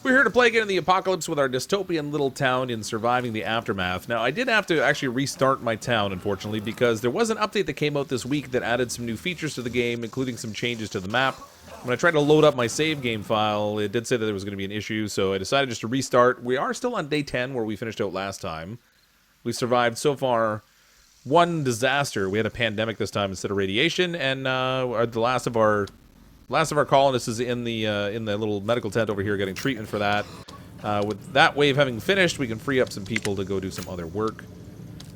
We're here to play again in the apocalypse with our dystopian little town in surviving the aftermath. Now, I did have to actually restart my town, unfortunately, because there was an update that came out this week that added some new features to the game, including some changes to the map. When I tried to load up my save game file, it did say that there was going to be an issue, so I decided just to restart. We are still on day 10, where we finished out last time. We survived, so far, one disaster. We had a pandemic this time instead of radiation, and the last of our colonists is in the little medical tent over here getting treatment for that. With that wave having finished, we can free up some people to go do some other work.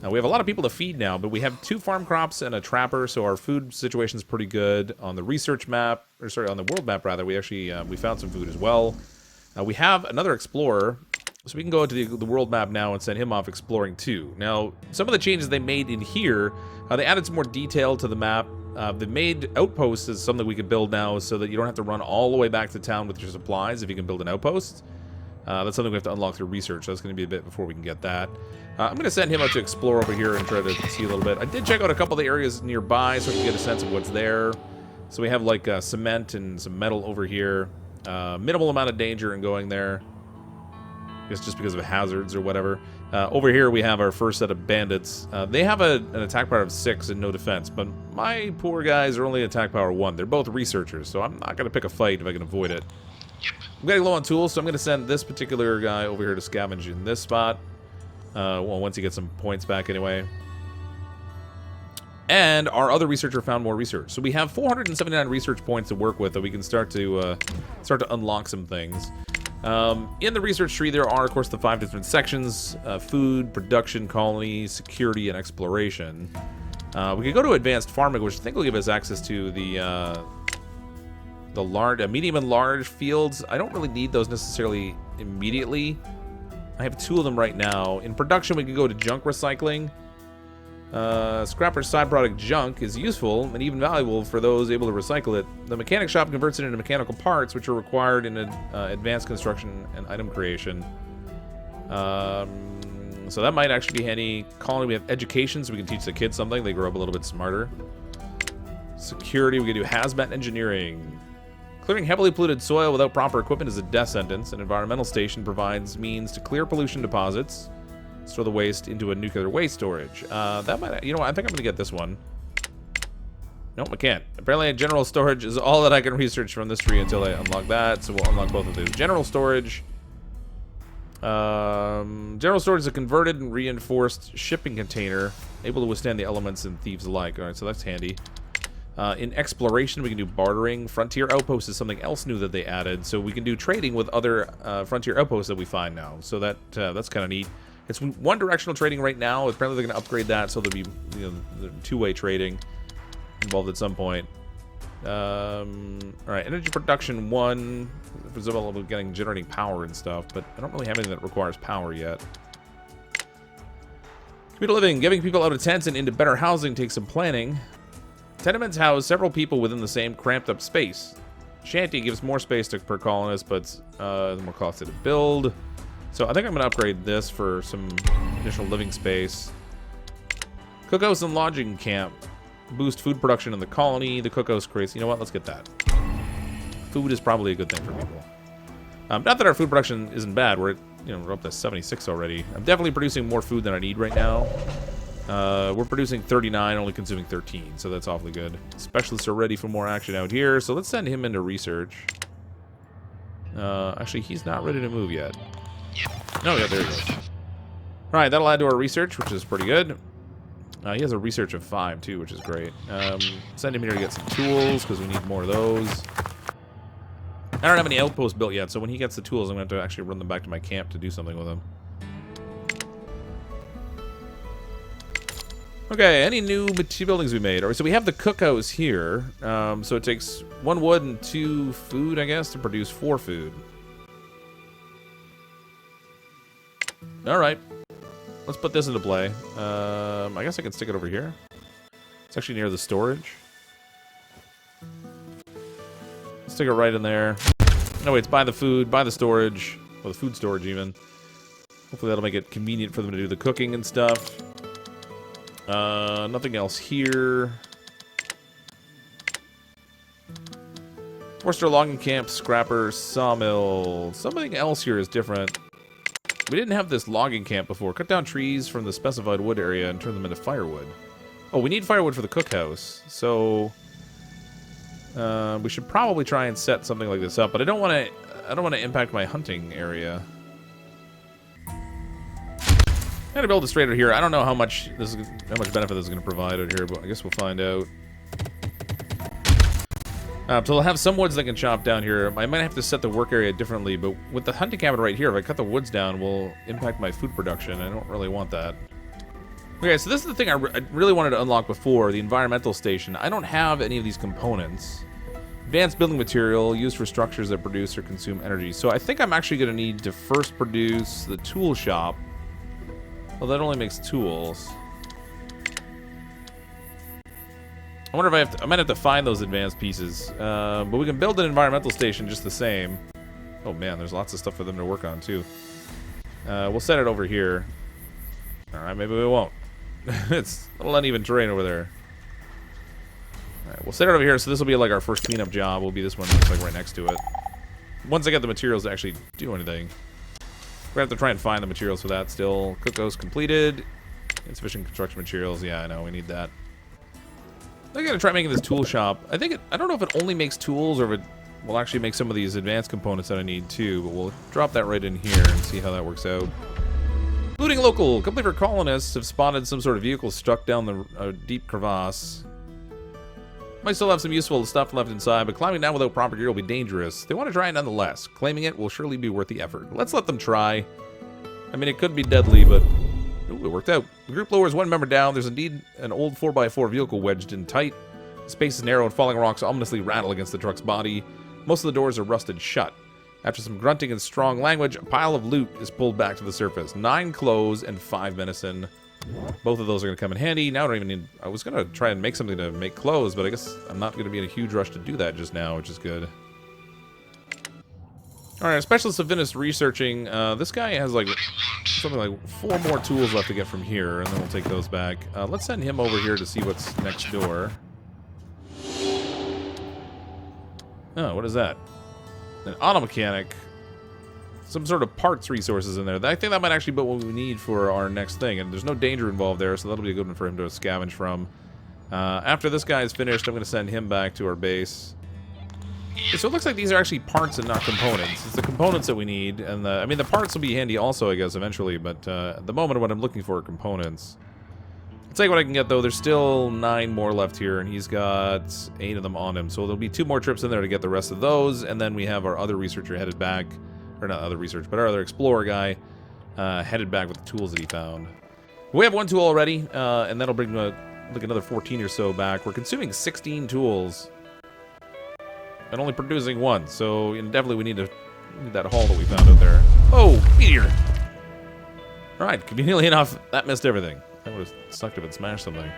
We have a lot of people to feed now, but we have 2 farm crops and a trapper, so our food situation's pretty good. On the research map, or sorry, on the world map rather, we actually we found some food as well. We have another explorer, so we can go to the world map now and send him off exploring too. Now, some of the changes they made in here, they added some more detail to the map. They made outposts as something we can build now so that you don't have to run all the way back to town with your supplies if you can build an outpost. That's something we have to unlock through research, so that's going to be a bit before we can get that. I'm going to send him out to explore over here and try to see a little bit. I did check out a couple of the areas nearby so we can get a sense of what's there. So we have like cement and some metal over here. Minimal amount of danger in going there. I guess just because of hazards or whatever. Over here we have our first set of bandits. They have an attack power of 6 and no defense, but my poor guys are only attack power 1. They're both researchers, so I'm not going to pick a fight if I can avoid it. I'm getting low on tools, so I'm going to send this particular guy over here to scavenge in this spot. Well, once he gets some points back anyway. And our other researcher found more research. So we have 479 research points to work with that we can start to unlock some things. In the research tree, there are, of course, the 5 different sections: food, production, colony, security, and exploration. We could go to advanced farming, which I think will give us access to the medium and large fields. I don't really need those necessarily immediately. I have 2 of them right now. In production, we can go to junk recycling. Scrapper's side product junk is useful and even valuable for those able to recycle it. The mechanic shop converts it into mechanical parts, which are required in advanced construction and item creation. So that might actually be handy. Colony, we have education, so we can teach the kids something. They grow up a little bit smarter. Security, we can do hazmat engineering. Clearing heavily polluted soil without proper equipment is a death sentence. An environmental station provides means to clear pollution deposits, store the waste into a nuclear waste storage. That might, you know what, I think I'm going to get this one. Nope, I can't. Apparently general storage is all that I can research from this tree until I unlock that, so we'll unlock both of those. General storage. General storage is a converted and reinforced shipping container, able to withstand the elements and thieves alike. Alright, so that's handy. In exploration, we can do bartering. Frontier outpost is something else new that they added, so we can do trading with other frontier outposts that we find now. So that's kind of neat. It's one-directional trading right now. Apparently, they're going to upgrade that so there'll be, you know, two-way trading involved at some point. All right, energy production 1. Presumably, generating power and stuff, but I don't really have anything that requires power yet. Communal living, giving people out of tents and into better housing takes some planning. Tenements house several people within the same cramped-up space. Shanty gives more space per colonist, but more costly to build. So I think I'm going to upgrade this for some additional living space. Cookhouse and lodging camp. Boost food production in the colony. The cookhouse creates... You know what? Let's get that. Food is probably a good thing for people. Not that our food production isn't bad. We're up to 76 already. I'm definitely producing more food than I need right now. We're producing 39, only consuming 13, so that's awfully good. Specialists are ready for more action out here, so let's send him into research. Actually, he's not ready to move yet. No, yeah, there he goes. Alright, that'll add to our research, which is pretty good. He has a research of 5, too, which is great. Send him here to get some tools, because we need more of those. I don't have any outposts built yet, so when he gets the tools, I'm going to have to actually run them back to my camp to do something with them. Okay, any new buildings we made? All right, so we have the cookhouse here. So it takes 1 wood and 2 food, I guess, to produce 4 food. All right. Let's put this into play. I guess I can stick it over here. It's actually near the storage. Stick it right in there. No, wait, it's by the food, by the storage. Or the food storage, even. Hopefully that'll make it convenient for them to do the cooking and stuff. Nothing else here. Forester logging camp, scrapper, sawmill. Something else here is different. We didn't have this logging camp before. Cut down trees from the specified wood area and turn them into firewood. Oh, we need firewood for the cookhouse. So we should probably try and set something like this up, but I don't want to impact my hunting area. I'm gonna build this straight out here. I don't know how much benefit this is gonna provide out here, but I guess we'll find out. So I'll have some woods that can chop down here. I might have to set the work area differently, but with the hunting cabin right here, if I cut the woods down, will impact my food production. I don't really want that. Okay, so this is the thing I really wanted to unlock before, the environmental station. I don't have any of these components. Advanced building material used for structures that produce or consume energy. So I think I'm actually going to need to first produce the tool shop. Well, that only makes tools. I wonder if I might have to find those advanced pieces. But we can build an environmental station just the same. Oh man, there's lots of stuff for them to work on too. We'll set it over here. Alright, maybe we won't. It's a little uneven terrain over there. Alright, we'll set it over here, so this will be like our first cleanup job. Will be this one that's like right next to it. Once I get the materials to actually do anything. We're gonna have to try and find the materials for that still. Cookhouse completed. Insufficient construction materials. Yeah, I know, we need that. I'm gonna try making this tool shop. I don't know if it only makes tools or if it will actually make some of these advanced components that I need too, but we'll drop that right in here and see how that works out. Looting local. Complete for colonists have spotted some sort of vehicle stuck down the deep crevasse. Might still have some useful stuff left inside, but climbing down without proper gear will be dangerous. They want to try it nonetheless. Claiming it will surely be worth the effort. Let's let them try. I mean, it could be deadly, but ooh, it worked out. The group lowers one member down. There's indeed an old 4x4 vehicle wedged in tight. The space is narrow and falling rocks ominously rattle against the truck's body. Most of the doors are rusted shut. After some grunting and strong language, a pile of loot is pulled back to the surface. 9 clothes and 5 venison. Both of those are going to come in handy. Now I don't even need... I was going to try and make something to make clothes, but I guess I'm not going to be in a huge rush to do that just now, which is good. Alright, specialists have finished researching. This guy has like something like 4 more tools left to get from here, and then we'll take those back. Let's send him over here to see what's next door. Oh, what is that? An auto mechanic. Some sort of parts resources in there. I think that might actually be what we need for our next thing, and there's no danger involved there, so that'll be a good one for him to scavenge from. After this guy is finished, I'm going to send him back to our base. Okay, so it looks like these are actually parts and not components. It's the components that we need, and I mean, the parts will be handy also, I guess, eventually, but at the moment, what I'm looking for are components. I'll tell you what I can get, though. There's still 9 more left here, and he's got 8 of them on him, so there'll be 2 more trips in there to get the rest of those, and then we have our other researcher headed back. Or not other research, but our other explorer guy headed back with the tools that he found. We have 1 tool already, and that'll bring like another 14 or so back. We're consuming 16 tools and only producing 1, so definitely we need that haul that we found out there. Oh, meteor! Alright, conveniently enough, that missed everything. That would have sucked if it smashed something.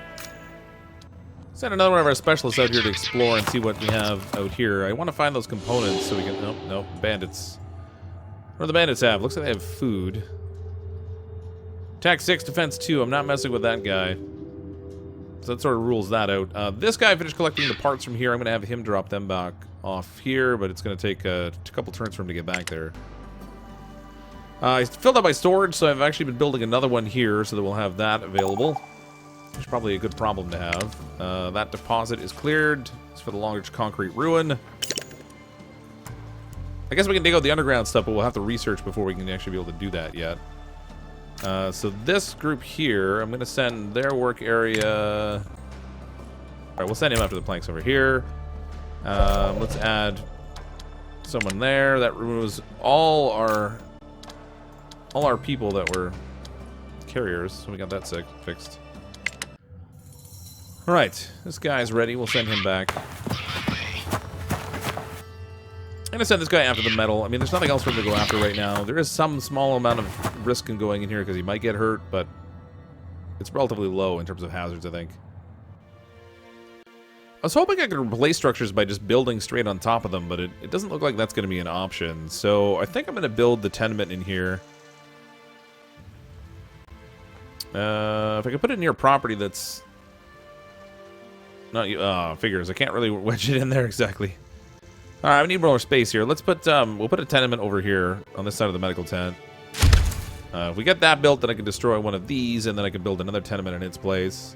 Send another one of our specialists out here to explore and see what we have out here. I want to find those components so we can... Nope, bandits. What do the bandits have? Looks like they have food. Attack 6, defense 2. I'm not messing with that guy. So that sort of rules that out. This guy finished collecting the parts from here. I'm going to have him drop them back off here, but it's going to take a couple turns for him to get back there. He's filled up my storage, so I've actually been building another one here so that we'll have that available. Which is probably a good problem to have. That deposit is cleared. It's for the large concrete ruin. I guess we can dig out the underground stuff, but we'll have to research before we can actually be able to do that yet. So this group here, I'm going to send their work area... Alright, we'll send him after the planks over here. Let's add someone there. That removes all our people that were carriers. So we got that fixed. Alright, this guy's ready. We'll send him back. I'm going to send this guy after the metal. I mean, there's nothing else for him to go after right now. There is some small amount of risk in going in here because he might get hurt, but it's relatively low in terms of hazards, I think. I was hoping I could replace structures by just building straight on top of them, but it doesn't look like that's going to be an option. So I think I'm going to build the tenement in here. If I could put it near property that's... not figures. I can't really wedge it in there exactly. All right, we need more space here. Let's put we'll put a tenement over here on this side of the medical tent. If we get that built, then I can destroy one of these, and then I can build another tenement in its place.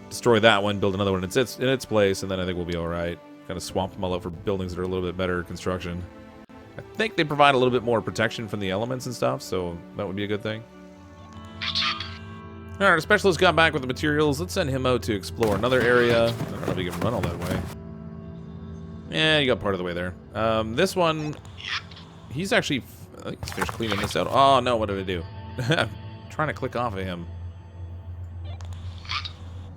Destroy that one, build another one in its place, and then I think we'll be all right. Kind of swamp them all out for buildings that are a little bit better construction. I think they provide a little bit more protection from the elements and stuff, so that would be a good thing. All right, our specialist got back with the materials. Let's send him out to explore another area. I don't know if he can run all that way. Yeah, you got part of the way there. This one, he's actually, I think he's finished cleaning this out. Oh, no, what did I do? I'm trying to click off of him.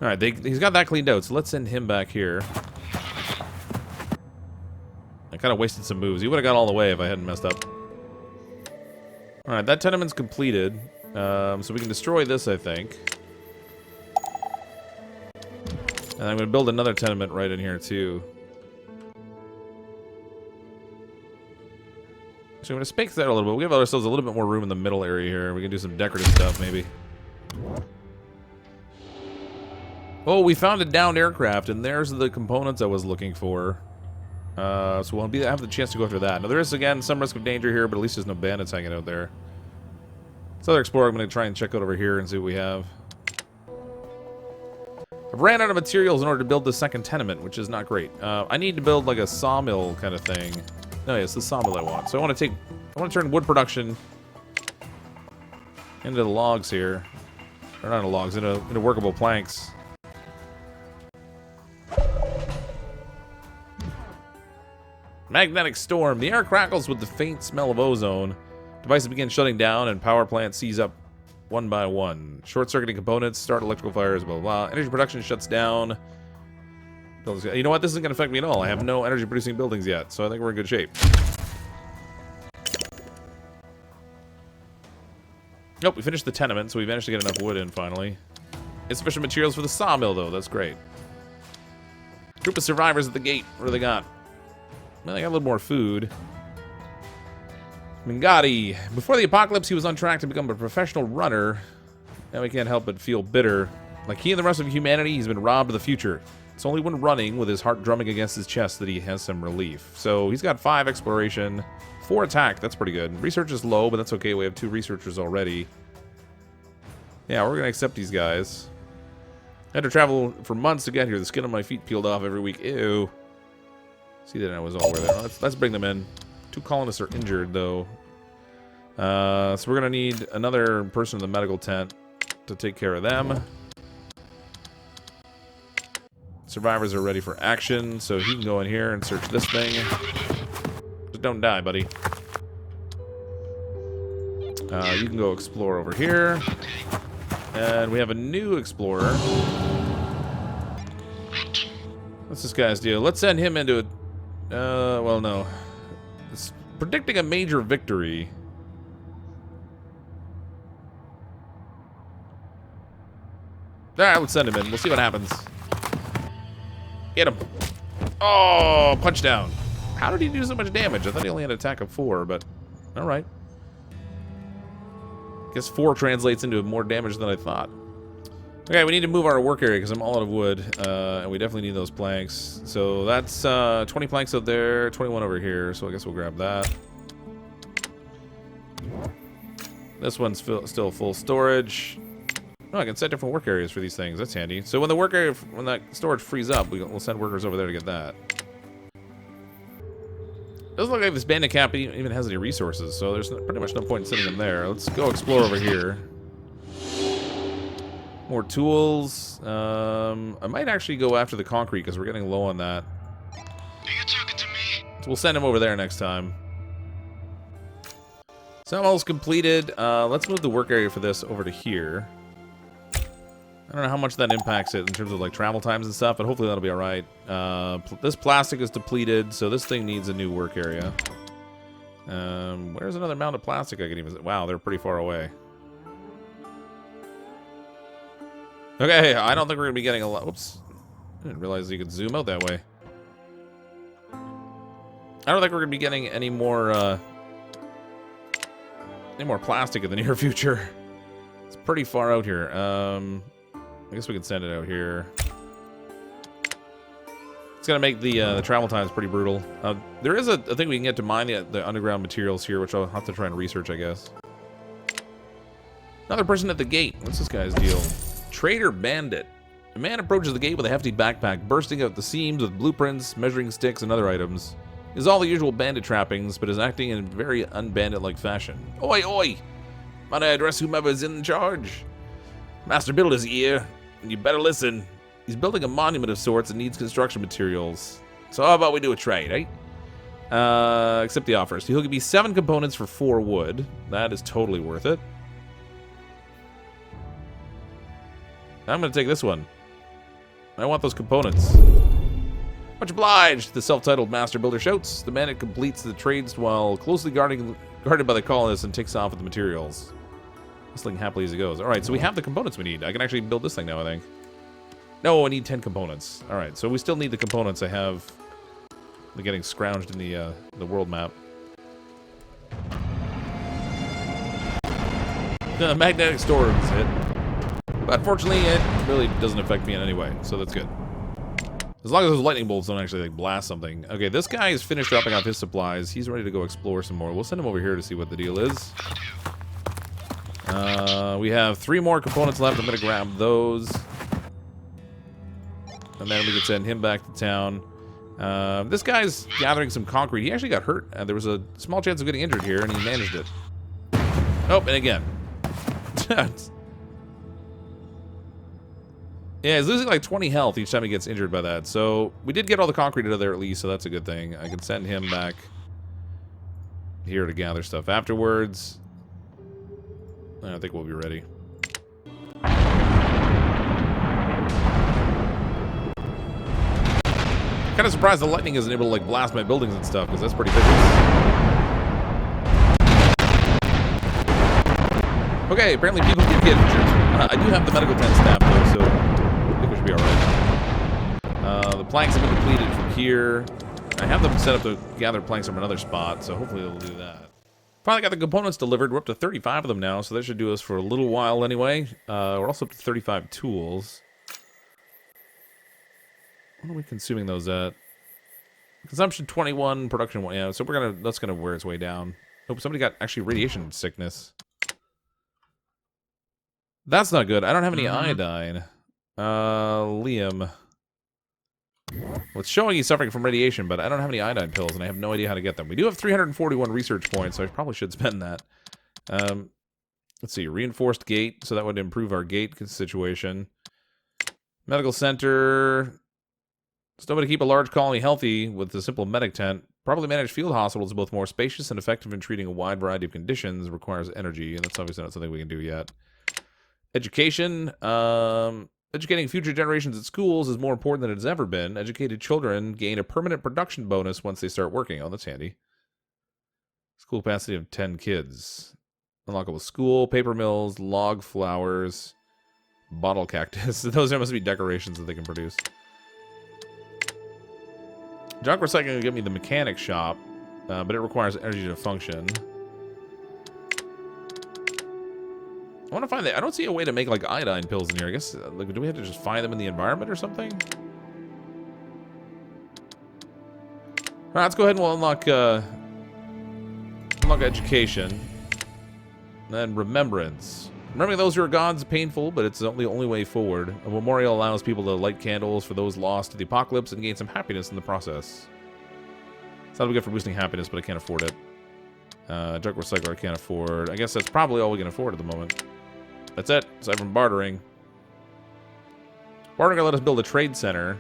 All right, he's got that cleaned out, so let's send him back here. I kind of wasted some moves. He would have got all the way if I hadn't messed up. All right, that tenement's completed. So we can destroy this, I think. And I'm going to build another tenement right in here, too. So I'm going to space that a little bit. We have ourselves a little bit more room in the middle area here. We can do some decorative stuff, maybe. Oh, we found a downed aircraft, and there's the components I was looking for. So we'll have the chance to go after that. Now, there is, again, some risk of danger here, but at least there's no bandits hanging out there. This other explorer I'm going to try and check out over here and see what we have. I've ran out of materials in order to build the second tenement, which is not great. I need to build, like, a sawmill kind of thing. No, yes, the sawmill I want. So I want to turn wood production into the logs here. Or not into logs, into workable planks. Magnetic storm. The air crackles with the faint smell of ozone. Devices begin shutting down and power plants seize up one by one. Short-circuiting components, start electrical fires, blah, blah, blah. Energy production shuts down. You know what? This isn't going to affect me at all. I have no energy-producing buildings yet, so I think we're in good shape. Nope, we finished the tenement, so we managed to get enough wood in, finally. Insufficient materials for the sawmill, though. That's great. Group of survivors at the gate. What do they got? Well, they got a little more food. Mingati. Before the apocalypse, he was on track to become a professional runner. Now he can't help but feel bitter. Like he and the rest of humanity, he's been robbed of the future. It's only when running, with his heart drumming against his chest, that he has some relief. So he's got 5 exploration, 4 attack. That's pretty good. Research is low, but that's okay. We have 2 researchers already. Yeah, we're going to accept these guys. I had to travel for months to get here. The skin on my feet peeled off every week. Ew. See that I was all worth it. Let's bring them in. 2 colonists are injured, though. So we're going to need another person in the medical tent to take care of them. Survivors are ready for action, so he can go in here and search this thing. Just don't die, buddy. You can go explore over here. And we have a new explorer. What's this guy's deal? Let's send him into it. Well, no. It's predicting a major victory. Alright, let's send him in. We'll see what happens. Get him. Oh, punch down. How did he do so much damage? I thought he only had an attack of 4, but alright. Guess 4 translates into more damage than I thought. Okay, we need to move our work area because I'm all out of wood, and we definitely need those planks. So that's 20 planks out there, 21 over here, so I guess we'll grab that. This one's still full storage. Oh, I can set different work areas for these things. That's handy. So when the work area, when that storage frees up, we'll send workers over there to get that. Doesn't look like this bandit camp even has any resources, so there's pretty much no point in sending them there. Let's go explore over here. More tools. I might actually go after the concrete because we're getting low on that. Are you talking to me? So we'll send him over there next time. Sawmill's completed. Let's move the work area for this over to here. I don't know how much that impacts it in terms of like travel times and stuff, but hopefully that'll be alright. This plastic is depleted, so this thing needs a new work area. Where's another mound of plastic I can even... Wow, they're pretty far away. Okay, I don't think we're going to be getting a lot... Whoops. I didn't realize you could zoom out that way. I don't think we're going to be getting any more plastic in the near future. It's pretty far out here. I guess we can send it out here. It's gonna make the travel times pretty brutal. There is a thing we can get to mine the underground materials here, which I'll have to try and research, I guess. Another person at the gate. What's this guy's deal? Trader Bandit. A man approaches the gate with a hefty backpack, bursting out the seams with blueprints, measuring sticks, and other items. He has all the usual bandit trappings, but is acting in a very unbandit-like fashion. Oi, oi! Might I address whomever is in charge? Master Builder's here, and you better listen. He's building a monument of sorts and needs construction materials. So how about we do a trade, eh? Accept the offers. He'll give me 7 components for 4 wood. That is totally worth it. I'm going to take this one. I want those components. Much obliged, the self-titled master builder shouts. The bandit completes the trades while closely guarded by the colonists and takes off with the materials. Whistling happily as he goes. Alright, so we have the components we need. I can actually build this thing now, I think. No, I need 10 components. Alright, so we still need the components I have. They're getting scrounged in the world map. The magnetic storms hit. But fortunately, it really doesn't affect me in any way, so that's good. As long as those lightning bolts don't actually like blast something. Okay, this guy is finished dropping off his supplies. He's ready to go explore some more. We'll send him over here to see what the deal is. We have 3 more components left. I'm going to grab those. And then we can send him back to town. This guy's gathering some concrete. He actually got hurt. There was a small chance of getting injured here, and he managed it. Oh, and again. Yeah, he's losing like 20 health each time he gets injured by that. So we did get all the concrete out of there at least, so that's a good thing. I can send him back here to gather stuff afterwards. I think we'll be ready. Kind of surprised the lightning isn't able to like blast my buildings and stuff, because that's pretty vicious. Okay, apparently people do get injured. I do have the medical tent staff though, so I think we should be alright. The planks have been depleted from here. I have them set up to gather planks from another spot, so hopefully they'll do that. Finally got the components delivered. We're up to 35 of them now, so that should do us for a little while anyway. We're also up to 35 tools. What are we consuming those at? Consumption 21, production 1. Yeah, so that's gonna wear its way down. Oh, somebody got actually radiation sickness. That's not good. I don't have any iodine. Liam. Well, it's showing he's suffering from radiation, but I don't have any iodine pills, and I have no idea how to get them. We do have 341 research points, so I probably should spend that. Let's see. Reinforced gate, so that would improve our gate situation. Medical center. Still way to keep a large colony healthy with a simple medic tent. Properly managed field hospital is both more spacious and effective in treating a wide variety of conditions. Requires energy, and that's obviously not something we can do yet. Education. Educating future generations at schools is more important than it has ever been. Educated children gain a permanent production bonus once they start working. Oh, that's handy. School capacity of 10 kids. Unlockable school, paper mills, log flowers, bottle cactus. Those must be decorations that they can produce. Junk recycling will give me the mechanic shop, but it requires energy to function. I want to find that. I don't see a way to make like iodine pills in here. I guess like, do we have to just find them in the environment or something? All right, let's go ahead and we'll unlock education, and then remembrance. Remembering those who are gone is painful, but it's the only way forward. A memorial allows people to light candles for those lost to the apocalypse and gain some happiness in the process. It's not good for boosting happiness, but I can't afford it. Junk recycler I can't afford. I guess that's probably all we can afford at the moment. That's it, aside from bartering. Bartering will let us build a trade center.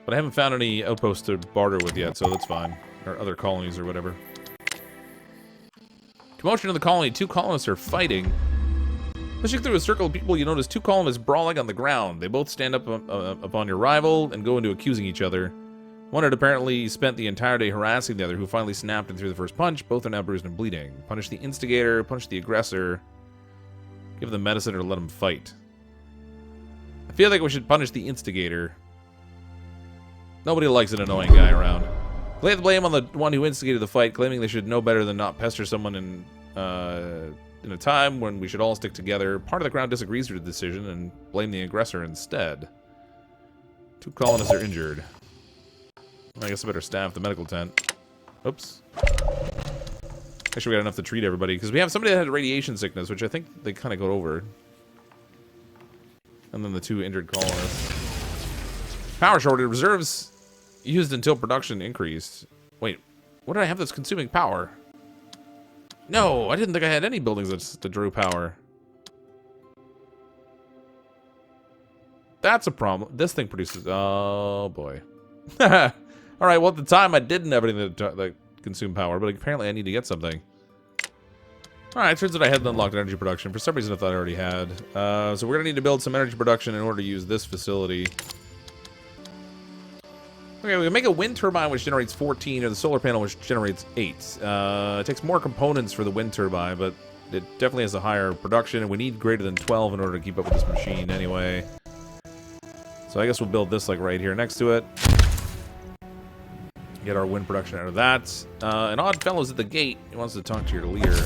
But I haven't found any outposts to barter with yet, so that's fine. Or other colonies or whatever. Commotion in the colony. 2 colonists are fighting. Pushing through a circle of people, you notice 2 colonists brawling on the ground. They both stand up upon your rival and go into accusing each other. One had apparently spent the entire day harassing the other, who finally snapped and threw the first punch. Both are now bruised and bleeding. Punish the instigator, punish the aggressor. Give them medicine or let them fight. I feel like we should punish the instigator. Nobody likes an annoying guy around. Lay the blame on the one who instigated the fight, claiming they should know better than not pester someone in a time when we should all stick together. Part of the crowd disagrees with the decision and blame the aggressor instead. 2 colonists are injured. I guess I better staff the medical tent. Oops. Actually, we got enough to treat everybody, because we have somebody that had radiation sickness, which I think they kind of got over. And then the 2 injured colonists. Power shortage. Reserves used until production increased. Wait, what did I have that's consuming power? No, I didn't think I had any buildings that drew power. That's a problem. This thing produces... Oh, boy. Alright, well, at the time, I didn't have anything that consumed power, but apparently I need to get something. Alright, turns out I hadn't unlocked energy production. For some reason, I thought I already had. So we're going to need to build some energy production in order to use this facility. Okay, we can make a wind turbine which generates 14, or the solar panel which generates 8. It takes more components for the wind turbine, but it definitely has a higher production, and we need greater than 12 in order to keep up with this machine anyway. So I guess we'll build this like right here next to it. Get our wind production out of that. An odd fellow's at the gate. He wants to talk to your leader.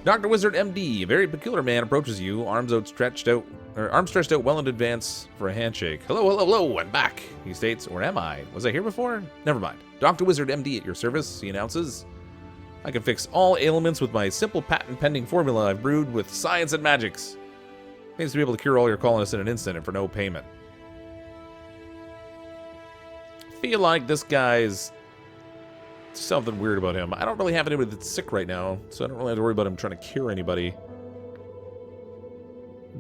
Dr. Wizard MD, a very peculiar man, approaches you, arms stretched out well in advance for a handshake. Hello, hello, hello, I'm back, he states. Or am I? Was I here before? Never mind. Dr. Wizard MD at your service, he announces. I can fix all ailments with my simple patent-pending formula I've brewed with science and magics. Means to be able to cure all your colonists in an instant and for no payment. I feel like this guy's something weird about him. I don't really have anybody that's sick right now, so I don't really have to worry about him trying to cure anybody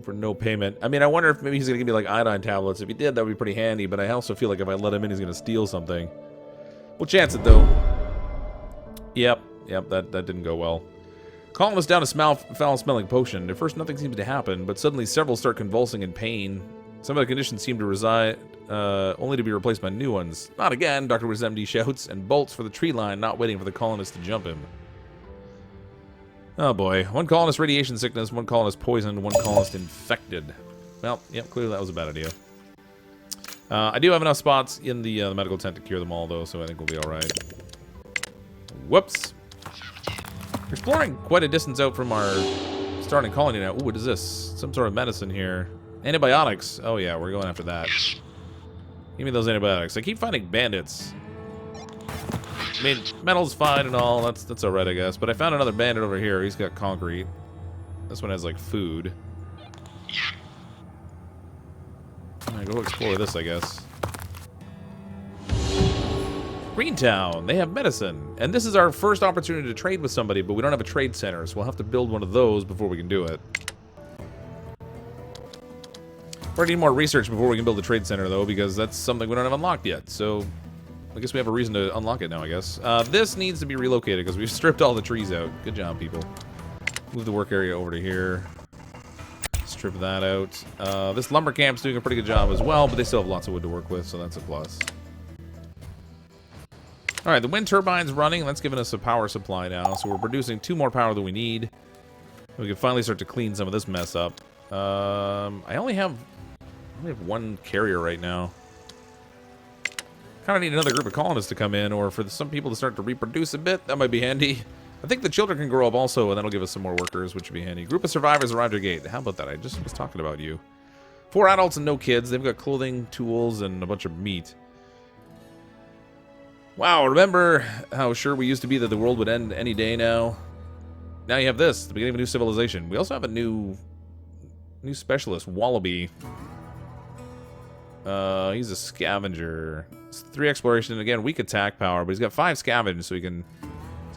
for no payment. I mean, I wonder if maybe he's gonna give me like iodine tablets. If he did, that would be pretty handy, but I also feel like if I let him in, he's gonna steal something. We'll chance it though. Yep, that didn't go well. Colonists down a foul-smelling potion. At first, nothing seems to happen, but suddenly several start convulsing in pain. Some of the conditions seem to reside, only to be replaced by new ones. Not again, Dr. Wizard MD shouts, and bolts for the tree line, not waiting for the colonists to jump him. Oh boy. 1 colonist radiation sickness, 1 colonist poisoned, 1 colonist infected. Well, yep, clearly that was a bad idea. I do have enough spots in the medical tent to cure them all, though, so I think we'll be alright. Whoops. We're exploring quite a distance out from our starting colony now. Ooh, what is this? Some sort of medicine here. Antibiotics. Oh yeah, we're going after that. Give me those antibiotics. I keep finding bandits. I mean, metal's fine and all. That's alright, I guess. But I found another bandit over here. He's got concrete. This one has, like, food. Alright, go explore this, I guess. Greentown. They have medicine. And this is our first opportunity to trade with somebody, but we don't have a trade center, so we'll have to build one of those before we can do it. We're gonna need more research before we can build a trade center, though, because that's something we don't have unlocked yet. So, I guess we have a reason to unlock it now, I guess. This needs to be relocated, because we've stripped all the trees out. Good job, people. Move the work area over to here. Strip that out. This lumber camp's doing a pretty good job as well, but they still have lots of wood to work with, so that's a plus. Alright, the wind turbine's running. That's giving us a power supply now, so we're producing 2 more power than we need. We can finally start to clean some of this mess up. I only have 1 carrier right now. Kind of need another group of colonists to come in, or for some people to start to reproduce a bit. That might be handy. I think the children can grow up also, and that'll give us some more workers, which would be handy. Group of survivors arrived at your gate. How about that? I just was talking about you. 4 adults and no kids. They've got clothing, tools, and a bunch of meat. Wow, remember how sure we used to be that the world would end any day now? Now you have this, the beginning of a new civilization. We also have a new specialist, Wallaby. He's a scavenger. It's 3 exploration, and again, weak attack power, but he's got 5 scavenge, so he's got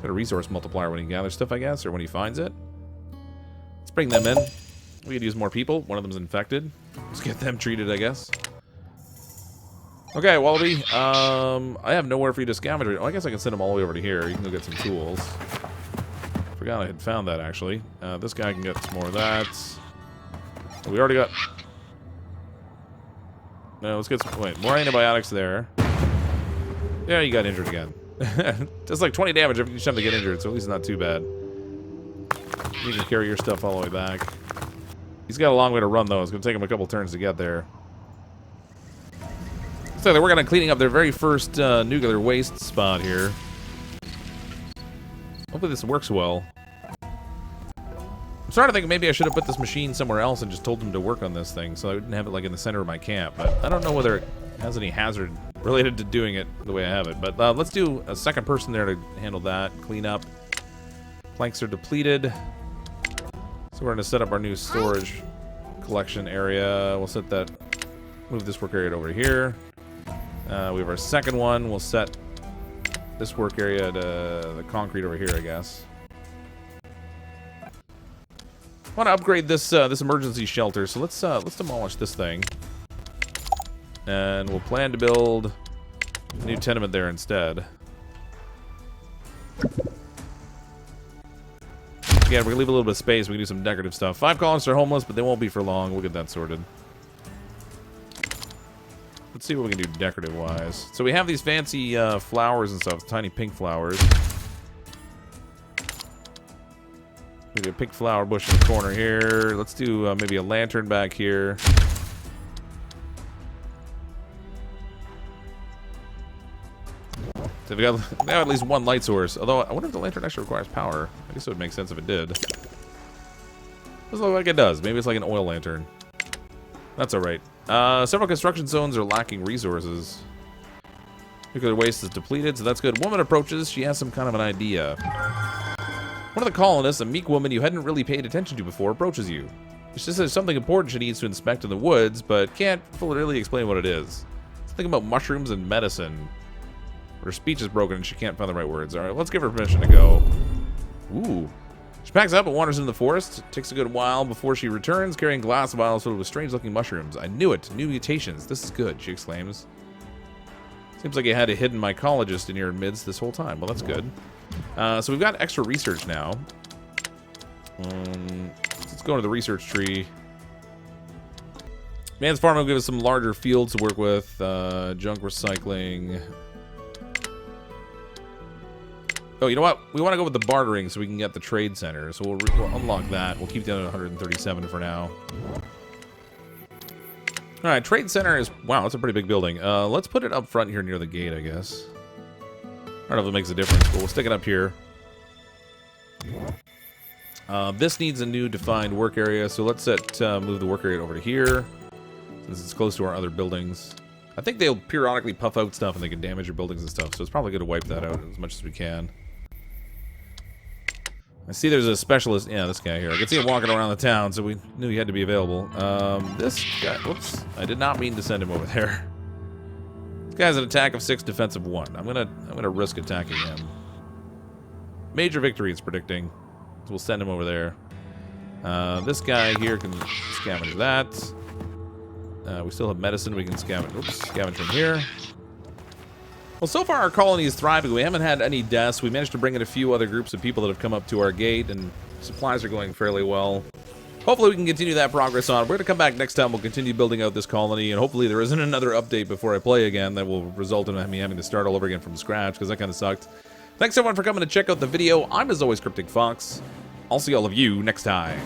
a resource multiplier when he gathers stuff, I guess, or when he finds it. Let's bring them in. We could use more people. One of them's infected. Let's get them treated, I guess. Okay, Wallaby. I have nowhere for you to scavenge. Oh, I guess I can send him all the way over to here. You can go get some tools. Forgot I had found that, actually. This guy can get some more of that. We already got... No, let's get some... Wait, more antibiotics there. Yeah, you got injured again. Just like 20 damage every time they get injured, so at least not too bad. You can carry your stuff all the way back. He's got a long way to run, though. It's going to take him a couple turns to get there. So they're working on cleaning up their very first nuclear waste spot here. Hopefully this works well. I'm starting to think maybe I should have put this machine somewhere else and just told them to work on this thing, so I didn't have it like in the center of my camp. But I don't know whether has any hazard related to doing it the way I have it. But let's do a second person there to handle that. Clean up. Planks are depleted. So we're going to set up our new storage collection area. We'll set that, move this work area over here. We have our second one. We'll set this work area to the concrete over here, I guess. I want to upgrade this this emergency shelter, so let's demolish this thing, and we'll plan to build a new tenement there instead. Again, we're gonna leave a little bit of space. We can do some decorative stuff. 5 colonists are homeless, but they won't be for long. We'll get that sorted. Let's see what we can do decorative-wise. So we have these fancy flowers and stuff, tiny pink flowers. We got a pink flower bush in the corner here. Let's do maybe a lantern back here. So we got now at least one light source. Although I wonder if the lantern actually requires power. I guess it would make sense if it did. Doesn't look like it does. Maybe it's like an oil lantern. That's alright. Several construction zones are lacking resources. Nuclear waste is depleted, so that's good. Woman approaches. She has some kind of an idea. One of the colonists, a meek woman you hadn't really paid attention to before, approaches you. She says there's something important she needs to inspect in the woods, but can't fully really explain what it is. Something about mushrooms and medicine. Her speech is broken and she can't find the right words. Alright, let's give her permission to go. Ooh. She packs up and wanders into the forest. It takes a good while before she returns, carrying glass vials filled with strange-looking mushrooms. I knew it. New mutations. This is good, she exclaims. Seems like you had a hidden mycologist in your midst this whole time. Well, that's good. So we've got extra research now. Let's go into the research tree. Man's farm will give us some larger fields to work with. Junk recycling. Oh, you know what? We want to go with the bartering so we can get the trade center. So we'll unlock that. We'll keep that at 137 for now. All right, trade center is... Wow, that's a pretty big building. Let's put it up front here near the gate, I guess. I don't know if it makes a difference, but we'll stick it up here. This needs a new defined work area, so let's move the work area over to here, since it's close to our other buildings. I think they'll periodically puff out stuff and they can damage your buildings and stuff, so it's probably good to wipe that out as much as we can. I see there's a specialist. Yeah, this guy here. I can see him walking around the town, so we knew he had to be available. This guy... Whoops. I did not mean to send him over there. This guy's an attack of 6, defense of 1. I'm gonna risk attacking him. Major victory, it's predicting. So we'll send him over there. This guy here can scavenge that. We still have medicine. We can scavenge from here. Well, so far our colony is thriving. We haven't had any deaths. We managed to bring in a few other groups of people that have come up to our gate, and supplies are going fairly well. Hopefully we can continue that progress on. We're going to come back next time. We'll continue building out this colony, and hopefully there isn't another update before I play again that will result in me having to start all over again from scratch, because that kind of sucked. Thanks everyone for coming to check out the video. I'm, as always, CrypticFox. I'll see all of you next time.